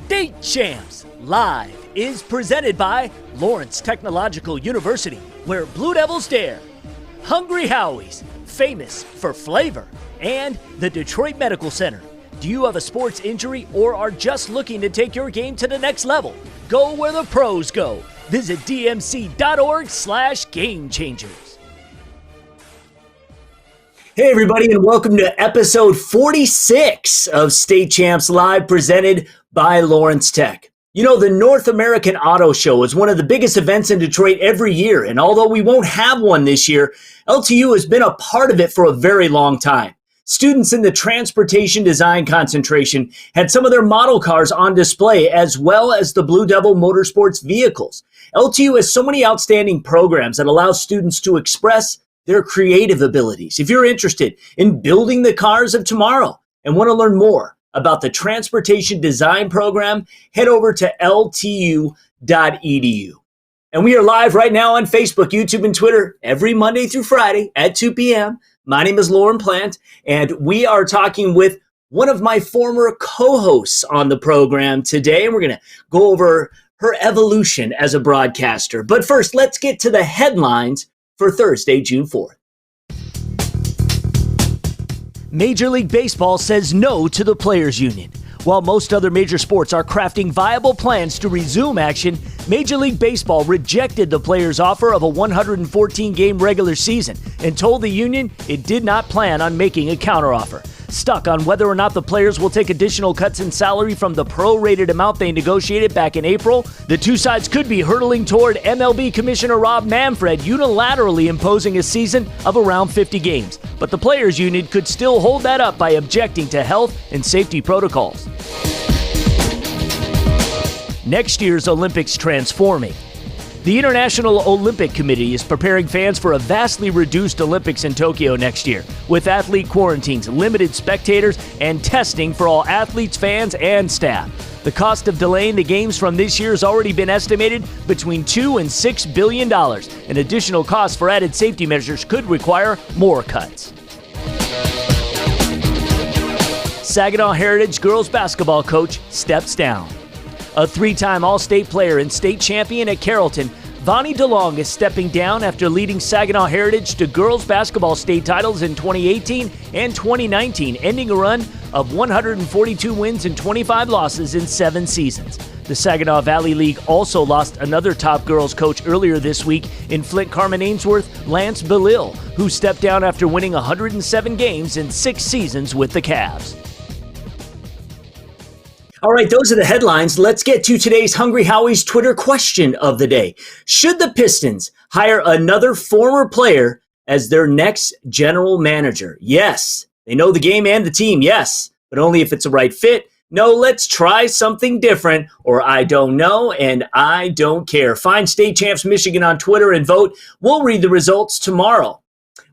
State Champs Live is presented by Lawrence Technological University, where Blue Devils dare, Hungry Howie's, famous for flavor, and the Detroit Medical Center. Do you have a sports injury or are just looking to take your game to the next level? Go where the pros go. Visit dmc.org/gamechangers. Hey everybody, and welcome to episode 46 of State Champs Live, presented by Lawrence Tech. You know, the North American Auto Show is one of the biggest events in Detroit every year, and although we won't have one this year, LTU has been a part of it for a very long time. Students in the Transportation Design concentration had some of their model cars on display, as well as the Blue Devil Motorsports vehicles. LTU has so many outstanding programs that allow students to express their creative abilities. If you're interested in building the cars of tomorrow and want to learn more about the Transportation Design program, head over to ltu.edu. And we are live right now on Facebook, YouTube, and Twitter every Monday through Friday at 2 p.m. My name is Lauren Plant, and we are talking with one of my former co-hosts on the program today, and we're going to go over her evolution as a broadcaster. But first, let's get to the headlines for Thursday, June 4th. Major League Baseball says no to the Players Union. While most other major sports are crafting viable plans to resume action, Major League Baseball rejected the players' offer of a 114-game regular season and told the union it did not plan on making a counteroffer. Stuck on whether or not the players will take additional cuts in salary from the prorated amount they negotiated back in April, the two sides could be hurtling toward MLB Commissioner Rob Manfred unilaterally imposing a season of around 50 games. But the players' union could still hold that up by objecting to health and safety protocols. Next year's Olympics transforming. The International Olympic Committee is preparing fans for a vastly reduced Olympics in Tokyo next year, with athlete quarantines, limited spectators, and testing for all athletes, fans, and staff. The cost of delaying the games from this year has already been estimated between $2 and $6 billion. An additional cost for added safety measures could require more cuts. Saginaw Heritage girls basketball coach steps down. A three-time All-State player and state champion at Carrollton, Vonnie DeLong is stepping down after leading Saginaw Heritage to girls basketball state titles in 2018 and 2019, ending a run of 142 wins and 25 losses in 7 seasons. The Saginaw Valley League also lost another top girls coach earlier this week in Flint Carman Ainsworth, Lance Belil, who stepped down after winning 107 games in 6 seasons with the Cavs. All right, those are the headlines. Let's get to today's Hungry Howie's Twitter question of the day. Should the Pistons hire another former player as their next general manager? Yes. They know the game and the team, yes, but only if it's a right fit. No, let's try something different, or I don't know and I don't care. Find State Champs Michigan on Twitter and vote. We'll read the results tomorrow.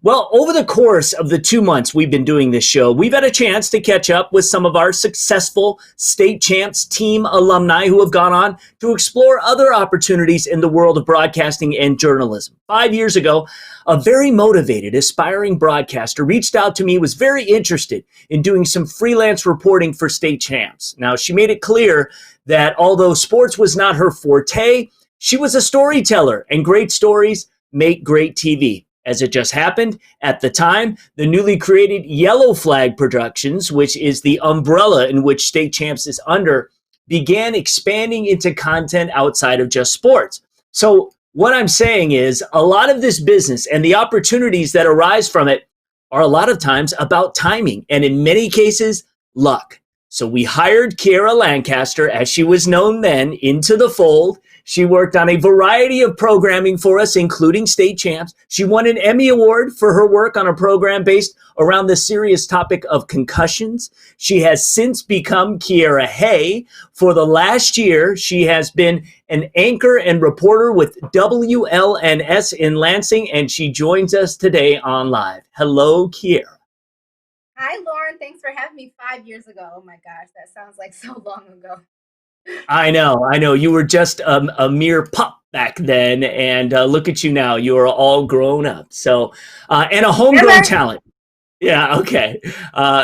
Well, over the course of the 2 months we've been doing this show, we've had a chance to catch up with some of our successful State Champs team alumni who have gone on to explore other opportunities in the world of broadcasting and journalism. 5 years ago, a very motivated, aspiring broadcaster reached out to me, was very interested in doing some freelance reporting for State Champs. Now, she made it clear that although sports was not her forte, she was a storyteller, and great stories make great TV. As it just happened, at the time, the newly created Yellow Flag Productions, which is the umbrella in which State Champs is under, began expanding into content outside of just sports. So what I'm saying is a lot of this business and the opportunities that arise from it are a lot of times about timing and in many cases, luck. So we hired Kiara Lancaster, as she was known then, into the fold. She worked on a variety of programming for us, including State Champs. She won an Emmy Award for her work on a program based around the serious topic of concussions. She has since become Kiara Hay. For the last year, she has been an anchor and reporter with WLNS in Lansing, and she joins us today on Live. Hello, Kiara. Hi, Lauren. Thanks for having me 5 years ago. Oh my gosh, that sounds like so long ago. I know. You were just a mere pup back then, and look at you now. You are all grown up. So, and a homegrown talent. Yeah, okay.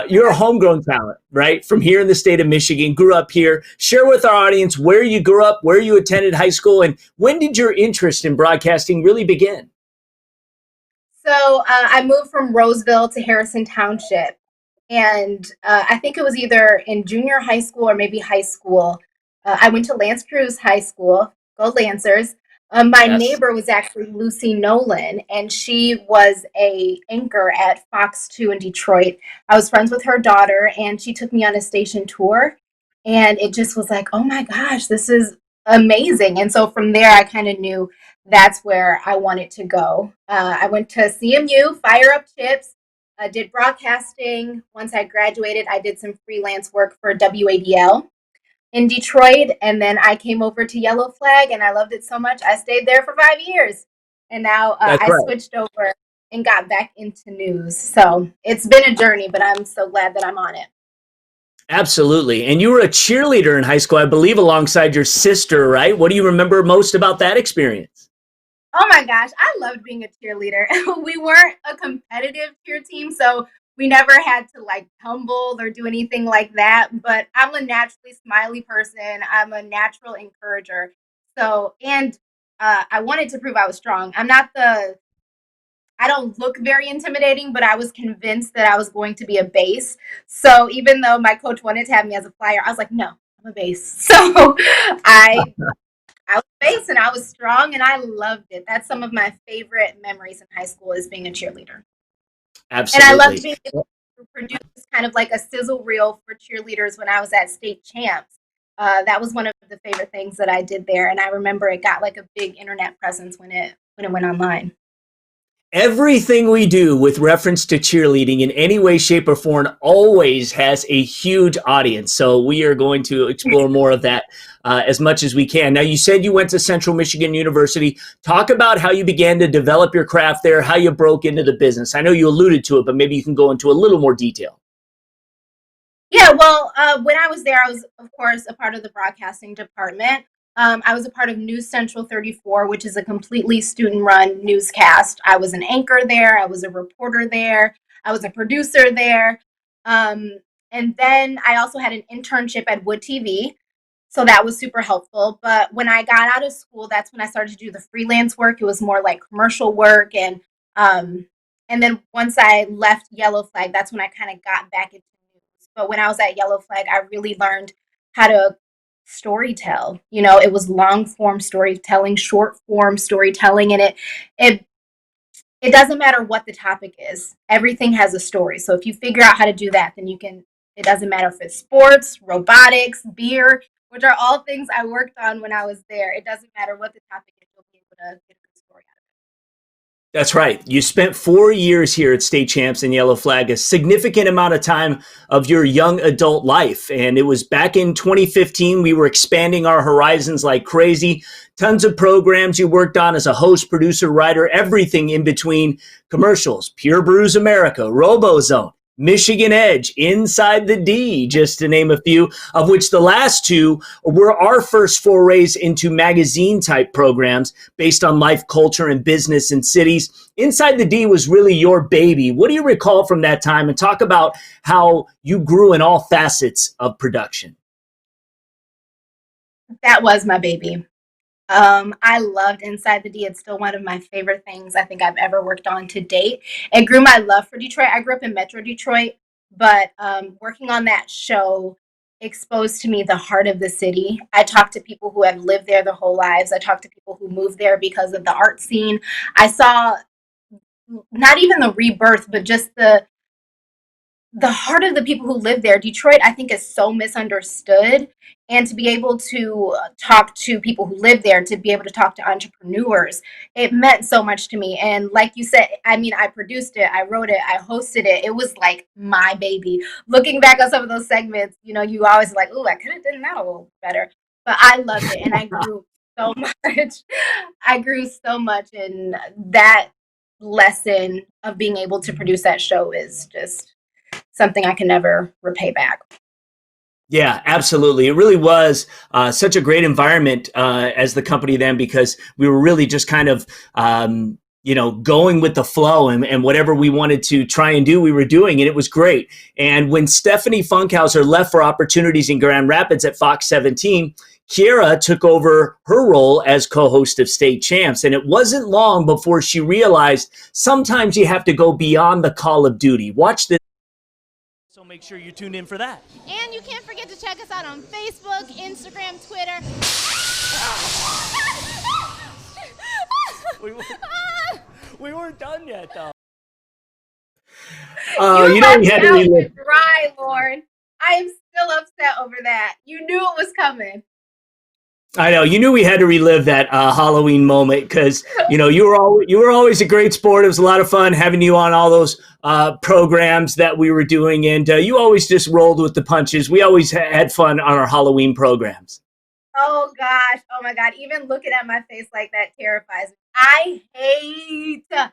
You're a homegrown talent, right? From here in the state of Michigan, grew up here. Share with our audience where you grew up, where you attended high school, and when did your interest in broadcasting really begin? So I moved from Roseville to Harrison Township. And I think it was either in junior high school or maybe high school. I went to Lance Cruz High School. Go Lancers. My Yes, neighbor was actually Lucy Nolan, and she was a anchor at Fox 2 in Detroit. I was friends with her daughter, and she took me on a station tour. And it just was like, oh my gosh, this is amazing. And so from there, I kind of knew that's where I wanted to go. I went to CMU, Fire Up Chips, did broadcasting. Once I graduated, I did some freelance work for WADL in Detroit. And then I came over to Yellow Flag and I loved it so much. I stayed there for 5 years. And now that's I right. switched over and got back into news. So it's been a journey, but I'm so glad that I'm on it. Absolutely. And you were a cheerleader in high school, I believe, alongside your sister, right? What do you remember most about that experience? Oh my gosh, I loved being a cheerleader. We weren't a competitive cheer team, so we never had to like tumble or do anything like that. But I'm a naturally smiley person. I'm a natural encourager. So, and I wanted to prove I was strong. I don't look very intimidating, but I was convinced that I was going to be a base. So even though my coach wanted to have me as a flyer, I was like, no, I'm a base. So I I was base and I was strong and I loved it. That's some of my favorite memories in high school is being a cheerleader. And I loved Absolutely. being able to produce kind of like a sizzle reel for cheerleaders when I was at state champs. That was one of the favorite things that I did there. And I remember it got like a big internet presence when it went online. Everything we do with reference to cheerleading in any way, shape, or form always has a huge audience. So we are going to explore more of that as much as we can. Now, you said you went to Central Michigan University. Talk about how you began to develop your craft there, how you broke into the business. I know you alluded to it, but maybe you can go into a little more detail. Yeah, well, when I was there, I was, of course, a part of the broadcasting department. I was a part of News Central 34, which is a completely student run newscast. I was an anchor there, I was a reporter there, I was a producer there. Um, and then I also had an internship at Wood TV. So that was super helpful. But when I got out of school, that's when I started to do the freelance work. It was more like commercial work um and then once I left Yellow Flag, that's when I kind of got back into news. But when I was at Yellow Flag, I really learned how to storytell. You know, it was long form storytelling, short form storytelling, and it it doesn't matter what the topic is. Everything has a story. So if you figure out how to do that, then you can, it doesn't matter if it's sports, robotics, beer, which are all things I worked on when I was there. It doesn't matter what the topic is, you'll be able to get a good story out That's right. You spent 4 years here at State Champs and Yellow Flag, a significant amount of time of your young adult life. And it was back in 2015. We were expanding our horizons like crazy. Tons of programs you worked on as a host, producer, writer, everything in between commercials, Pure Brews America, RoboZone, Michigan Edge, Inside the D, just to name a few, of which the last two were our first forays into magazine type programs based on life, culture, and business in cities. Inside the D was really your baby. What do you recall from that time? And talk about how you grew in all facets of production. of it. That was my baby. I loved Inside the D. It's still one of my favorite things I think I've ever worked on to date. It grew my love for Detroit. I grew up in Metro Detroit, but working on that show exposed to me the heart of the city. I talked to people who have lived there their whole lives. I talked to people who moved there because of the art scene. I saw not even the rebirth, but just the heart of the people who live there. Detroit, I think, is so misunderstood. And to be able to talk to people who live there, to be able to talk to entrepreneurs, it meant so much to me. And like you said, I mean, I produced it, I wrote it, I hosted it. It was like my baby. Looking back on some of those segments, you know, you always like, oh, I could have done that a little better. But I loved it and I grew so much. I grew so much. And that lesson of being able to produce that show is just something I can never repay back. Yeah, absolutely. It really was such a great environment as the company then, because we were really just kind of going with the flow, and whatever we wanted to try and do, we were doing, and it was great. And when Stephanie Funkhauser left for opportunities in Grand Rapids at Fox 17, Kiara took over her role as co-host of State Champs. And it wasn't long before she realized sometimes you have to go beyond the call of duty. Watch this. So make sure you tune in for that. And you can't forget to check us out on Facebook, Instagram, Twitter. We weren't done yet, though. We had to relive. Dry, Lauren. I am still upset over that. You knew it was coming. I know, you knew we had to relive that Halloween moment because you were always a great sport. It was a lot of fun having you on all those programs that we were doing, and you always just rolled with the punches. We always had fun on our Halloween programs. Oh gosh, oh my God! Even looking at my face like that terrifies me. I hate it,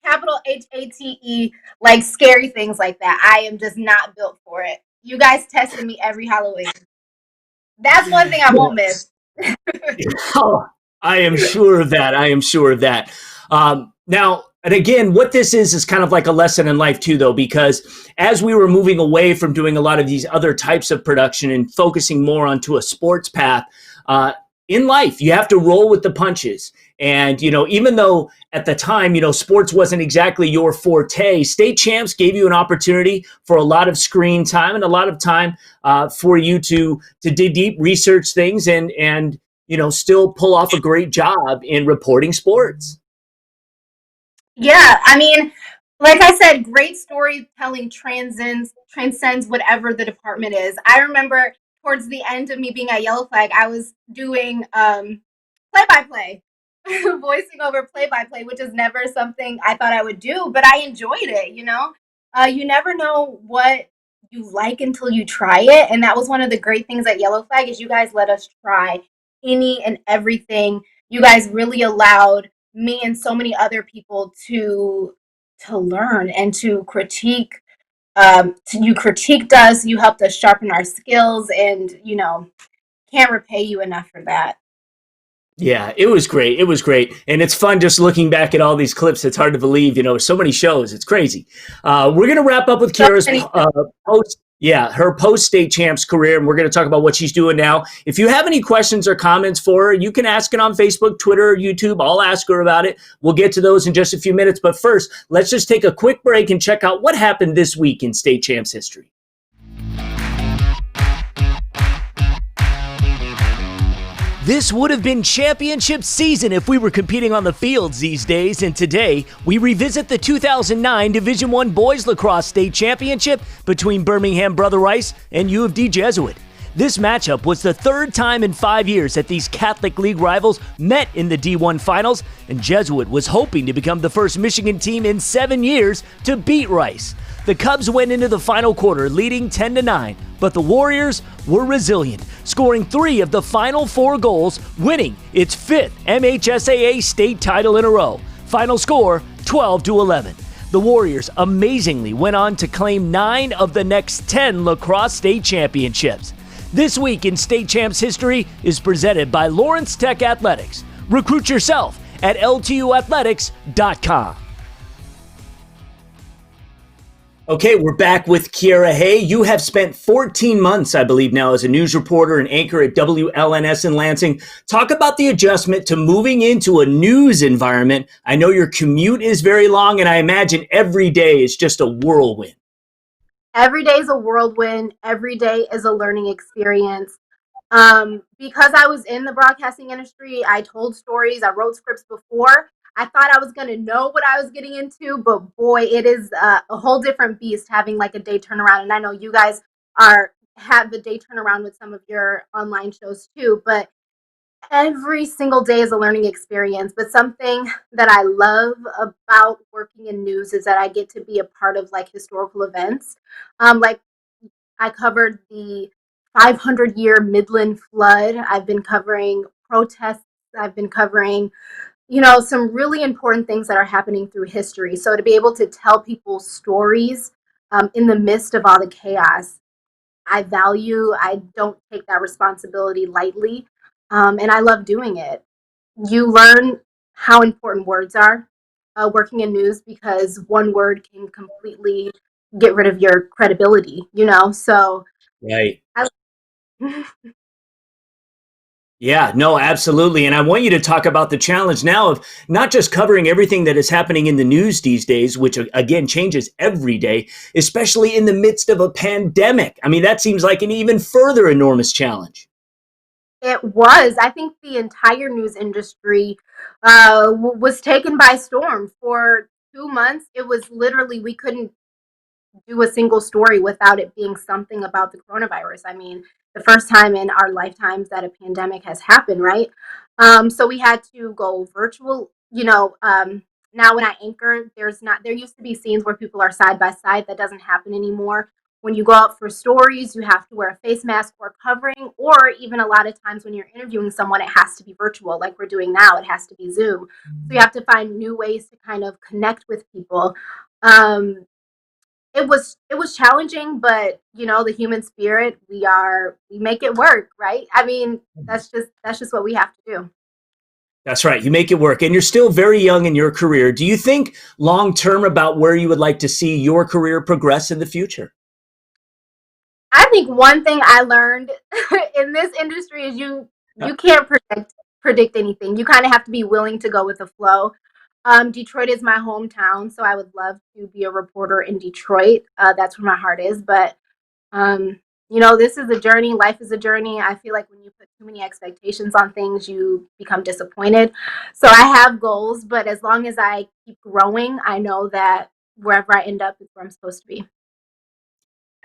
capital HATE, like scary things like that. I am just not built for it. You guys tested me every Halloween. That's one thing I won't miss. Oh, I am sure of that. I am sure of that. Now, and again, what this is kind of like a lesson in life too, though, because as we were moving away from doing a lot of these other types of production and focusing more onto a sports path, in life, you have to roll with the punches. And, even though at the time, sports wasn't exactly your forte, State Champs gave you an opportunity for a lot of screen time and a lot of time for you to dig deep, research things, and still pull off a great job in reporting sports. Yeah, I mean, like I said, great storytelling transcends whatever the department is. I remember towards the end of me being at Yellow Flag, I was doing play-by-play, voicing over play-by-play, which is never something I thought I would do, but I enjoyed it, You never know what you like until you try it, and that was one of the great things at Yellow Flag is you guys let us try any and everything. You guys really allowed me and so many other people to learn and to critique. You critiqued us, you helped us sharpen our skills, and can't repay you enough for that. Yeah, it was great. It was great. And it's fun just looking back at all these clips. It's hard to believe, so many shows. It's crazy. We're going to wrap up with Kiara's her post-State Champs career, and we're going to talk about what she's doing now. If you have any questions or comments for her, you can ask it on Facebook, Twitter, YouTube. I'll ask her about it. We'll get to those in just a few minutes. But first, let's just take a quick break and check out what happened this week in State Champs history. This would have been championship season if we were competing on the fields these days, and today we revisit the 2009 Division I Boys Lacrosse State Championship between Birmingham Brother Rice and U of D Jesuit. This matchup was the third time in 5 years that these Catholic League rivals met in the D1 Finals, and Jesuit was hoping to become the first Michigan team in 7 years to beat Rice. The Cubs went into the final quarter leading 10-9, but the Warriors were resilient, scoring 3 of the final 4 goals, winning its 5th MHSAA state title in a row. Final score, 12-11. The Warriors amazingly went on to claim 9 of the next 10 lacrosse state championships. This week in State Champs history is presented by Lawrence Tech Athletics. Recruit yourself at ltuathletics.com. Okay, we're back with Kiara Hay. You have spent 14 months, I believe now, as a news reporter and anchor at WLNS in Lansing. Talk about the adjustment to moving into a news environment. I know your commute is very long, and I imagine every day is just a whirlwind. Every day is a whirlwind. Every day is a learning experience. Because I was in the broadcasting industry, I told stories, I wrote scripts before. I thought I was going to know what I was getting into, but boy, it is a whole different beast having like a day turnaround. And I know you guys have the day turnaround with some of your online shows too, but every single day is a learning experience. But something that I love about working in news is that I get to be a part of like historical events. Like I covered the 500-year Midland flood. I've been covering protests. I've been covering some really important things that are happening through history. So to be able to tell people stories in the midst of all the chaos, I don't take that responsibility lightly. And I love doing it. You learn how important words are working in news, because one word can completely get rid of your credibility, you know? So Right. I, Yeah, no, absolutely. And I want you to talk about the challenge now of not just covering everything that is happening in the news these days, which again changes every day, especially in the midst of a pandemic. I mean, that seems like an even further enormous challenge. it was. I think the entire news industry was taken by storm for 2 months. It was literally, we couldn't do a single story without it being something about the coronavirus. I mean, the first time in our lifetimes that a pandemic has happened, right? So we had to go virtual. Now when I anchor, there used to be scenes where people are side by side. That doesn't happen anymore. When you go out for stories, you have to wear a face mask or covering, or even a lot of times when you're interviewing someone, it has to be virtual, like we're doing now. It has to be Zoom. So you have to find new ways to kind of connect with people. Um, it was challenging, but the human spirit, we make it work, right? I mean, that's just what we have to do. That's right. You make it work. And you're still very young in your career. Do you think long term about where you would like to see your career progress in the future? I think one thing I learned in this industry is you can't predict anything. You kind of have to be willing to go with the flow. Detroit is my hometown, so I would love to be a reporter in Detroit. That's where my heart is. But Um, this is a journey. Life is a journey. I feel like when you put too many expectations on things, you become disappointed. So I have goals, but as long as I keep growing, I know that wherever I end up is where I'm supposed to be.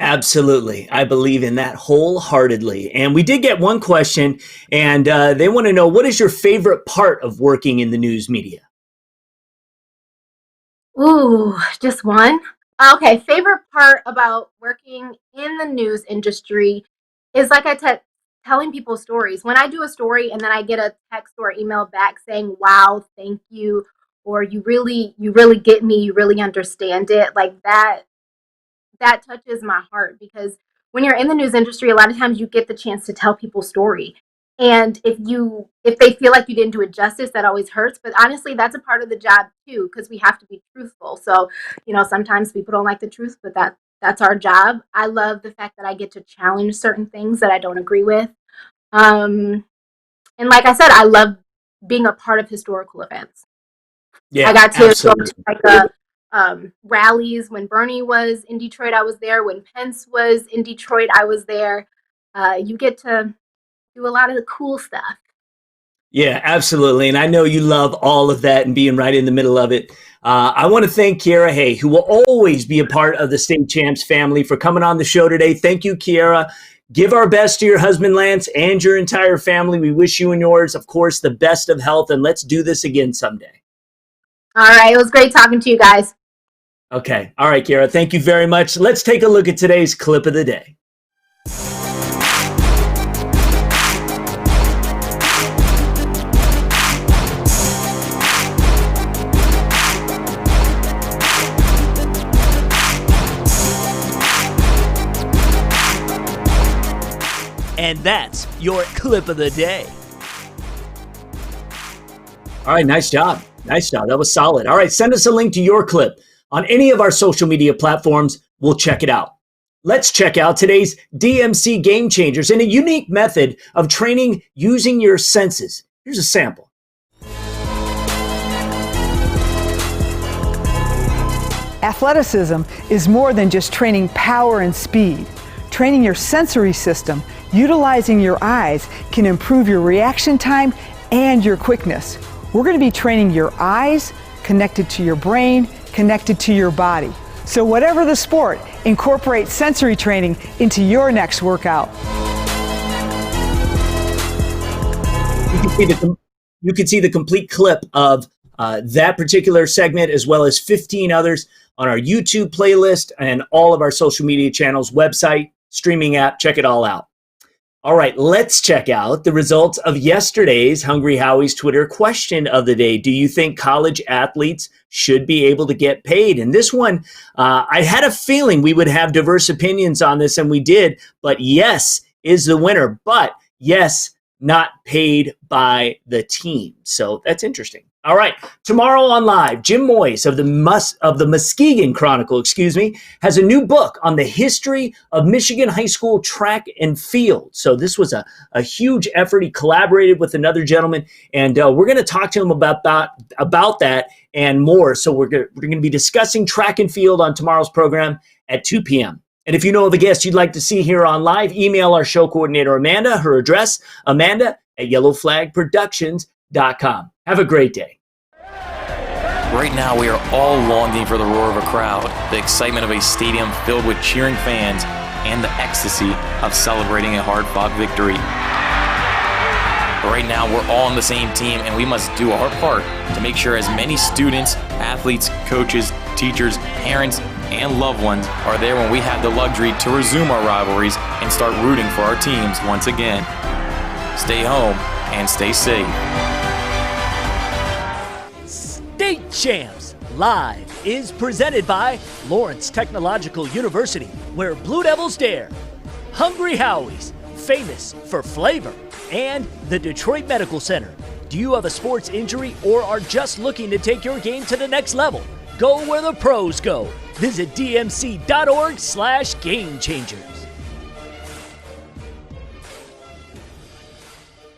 Absolutely. I believe in that wholeheartedly. And we did get one question, and they want to know, what is your favorite part of working in the news media? Ooh, just one. Okay, favorite part about working in the news industry is like telling people stories. When I do a story and then I get a text or email back saying, "Wow, thank you," or you really get me, you really understand it. Like that touches my heart, because when you're in the news industry, a lot of times you get the chance to tell people's story. And if they feel like you didn't do it justice, that always hurts. But honestly, that's a part of the job too, because we have to be truthful. So, sometimes people don't like the truth, but that's our job. I love the fact that I get to challenge certain things that I don't agree with. Um, and like I said, I love being a part of historical events. I Yeah, got to go to absolutely. like the rallies when Bernie was in Detroit. I was there. When Pence was in Detroit, I was there. You get to do a lot of the cool stuff. Yeah, absolutely. And I know you love all of that and being right in the middle of it. I want to thank Kiara Hay, who will always be a part of the State Champs family, for coming on the show today. Thank you, Kiara. Give our best to your husband, Lance, and your entire family. We wish you and yours, of course, the best of health, and let's do this again someday. All right. It was great talking to you guys. Okay. All right, Kiara. Thank you very much. Let's take a look at today's clip of the day. And that's your clip of the day. All right, nice job. Nice job. That was solid. All right, send us a link to your clip on any of our social media platforms. We'll check it out. Let's check out today's DMC Game Changers and a unique method of training using your senses. Here's a sample. Athleticism is more than just training power and speed. Training your sensory system, utilizing your eyes, can improve your reaction time and your quickness. We're going to be training your eyes, connected to your brain, connected to your body. So whatever the sport, incorporate sensory training into your next workout. You can see the complete clip of that particular segment, as well as 15 others, on our YouTube playlist and all of our social media channels, website, streaming app. Check it all out. All right, let's check out the results of yesterday's Hungry Howie's Twitter question of the day. Do you think college athletes should be able to get paid? And this one, I had a feeling we would have diverse opinions on this, and we did. But yes is the winner. But yes, not paid by the team. So that's interesting. All right, tomorrow on Live, Jim Moyes of the Muskegon Chronicle, has a new book on the history of Michigan high school track and field. So this was a huge effort. He collaborated with another gentleman, and we're going to talk to him about that and more. So we're going to be discussing track and field on tomorrow's program at 2 p.m. And if you know of a guest you'd like to see here on Live, email our show coordinator, Amanda. Her address, amanda@yellowflagproductions.com. Have a great day. Right now, we are all longing for the roar of a crowd, the excitement of a stadium filled with cheering fans, and the ecstasy of celebrating a hard-fought victory. But right now, we're all on the same team, and we must do our part to make sure as many students, athletes, coaches, teachers, parents, and loved ones are there when we have the luxury to resume our rivalries and start rooting for our teams once again. Stay home and stay safe. State Champs Live is presented by Lawrence Technological University, where Blue Devils dare, Hungry Howie's, famous for flavor, and the Detroit Medical Center. Do you have a sports injury or are just looking to take your game to the next level? Go where the pros go. Visit dmc.org/gamechangers.